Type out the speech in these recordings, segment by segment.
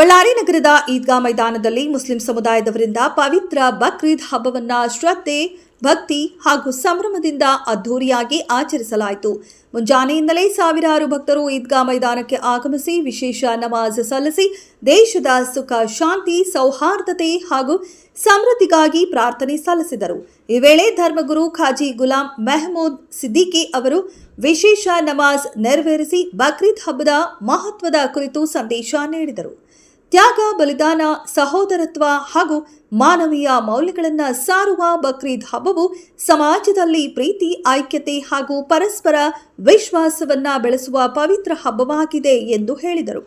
ಬಳ್ಳಾರಿ ನಗರದ ಈದ್ಗಾ ಮೈದಾನದಲ್ಲಿ ಮುಸ್ಲಿಂ ಸಮುದಾಯದವರಿಂದ ಪವಿತ್ರ ಬಕ್ರೀದ್ ಹಬ್ಬವನ್ನ ಶ್ರದ್ಧೆ, ಭಕ್ತಿ ಹಾಗೂ ಸಂಭ್ರಮದಿಂದ ಅದ್ದೂರಿಯಾಗಿ ಆಚರಿಸಲಾಯಿತು. ಮುಂಜಾನೆಯಿಂದಲೇ ಸಾವಿರಾರು ಭಕ್ತರು ಈದ್ಗಾ ಮೈದಾನಕ್ಕೆ ಆಗಮಿಸಿ ವಿಶೇಷ ನಮಾಜ್ ಸಲ್ಲಿಸಿ ದೇಶದ ಸುಖ, ಶಾಂತಿ, ಸೌಹಾರ್ದತೆ ಹಾಗೂ ಸಮೃದ್ಧಿಗಾಗಿ ಪ್ರಾರ್ಥನೆ ಸಲ್ಲಿಸಿದರು. ಈ ವೇಳೆ ಧರ್ಮಗುರು ಖಾಜಿ ಗುಲಾಂ ಮೆಹಮೂದ್ ಸಿದ್ದಿಕಿ ಅವರು ವಿಶೇಷ ನಮಾಜ್ ನೆರವೇರಿಸಿ ಬಕ್ರೀದ್ ಹಬ್ಬದ ಮಹತ್ವದ ಕುರಿತು ಸಂದೇಶ ನೀಡಿದರು. ತ್ಯಾಗ, ಬಲಿದಾನ, ಸಹೋದರತ್ವ ಹಾಗೂ ಮಾನವೀಯ ಮೌಲ್ಯಗಳನ್ನು ಸಾರುವ ಬಕ್ರೀದ್ ಹಬ್ಬವು ಸಮಾಜದಲ್ಲಿ ಪ್ರೀತಿ, ಐಕ್ಯತೆ ಹಾಗೂ ಪರಸ್ಪರ ವಿಶ್ವಾಸವನ್ನ ಬೆಳೆಸುವ ಪವಿತ್ರ ಹಬ್ಬವಾಗಿದೆ ಎಂದು ಹೇಳಿದರು.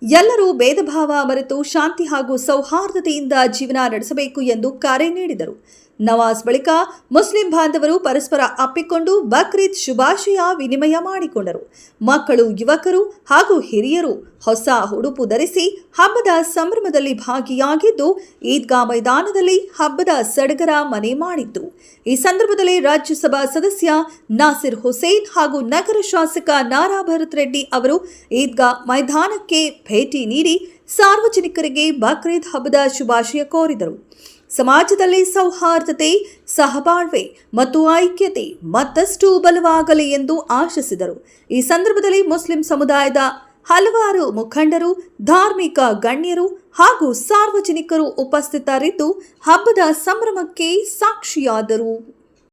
ಎಲ್ಲರೂ ಭೇದ ಭಾವ ಮರೆತು ಶಾಂತಿ ಹಾಗೂ ಸೌಹಾರ್ದತೆಯಿಂದ ಜೀವನ ನಡೆಸಬೇಕು ಎಂದು ಕರೆ ನೀಡಿದರು. ನಮಾಜ್ ಬಳಿಕ ಮುಸ್ಲಿಂ ಬಾಂಧವರು ಪರಸ್ಪರ ಅಪ್ಪಿಕೊಂಡು ಬಕ್ರೀದ್ ಶುಭಾಶಯ ವಿನಿಮಯ ಮಾಡಿಕೊಂಡರು. ಮಕ್ಕಳು, ಯುವಕರು ಹಾಗೂ ಹಿರಿಯರು ಹೊಸ ಉಡುಪು ಧರಿಸಿ ಹಬ್ಬದ ಸಂಭ್ರಮದಲ್ಲಿ ಭಾಗಿಯಾಗಿದ್ದು ಈದ್ಗಾ ಮೈದಾನದಲ್ಲಿ ಹಬ್ಬದ ಸಡಗರ ಮನೆ ಮಾಡಿದ್ರು. ಈ ಸಂದರ್ಭದಲ್ಲಿ ರಾಜ್ಯಸಭಾ ಸದಸ್ಯ ನಾಸಿರ್ ಹುಸೇನ್ ಹಾಗೂ ನಗರ ಶಾಸಕ ನಾರಾ ಭರತ್ ರೆಡ್ಡಿ ಅವರು ಈದ್ಗಾ ಮೈದಾನಕ್ಕೆ ಭೇಟಿ ನೀಡಿ ಸಾರ್ವಜನಿಕರಿಗೆ ಬಕ್ರೀದ್ ಹಬ್ಬದ ಶುಭಾಶಯ ಕೋರಿದರು. ಸಮಾಜದಲ್ಲಿ ಸೌಹಾರ್ದತೆ, ಸಹಬಾಳ್ವೆ ಮತ್ತು ಐಕ್ಯತೆ ಮತ್ತಷ್ಟು ಬಲವಾಗಲಿ ಎಂದು ಆಶಿಸಿದರು. ಈ ಸಂದರ್ಭದಲ್ಲಿ ಮುಸ್ಲಿಂ ಸಮುದಾಯದ ಹಲವಾರು ಮುಖಂಡರು, ಧಾರ್ಮಿಕ ಗಣ್ಯರು ಹಾಗೂ ಸಾರ್ವಜನಿಕರು ಉಪಸ್ಥಿತರಿದ್ದು ಹಬ್ಬದ ಸಂಭ್ರಮಕ್ಕೆ ಸಾಕ್ಷಿಯಾದರು.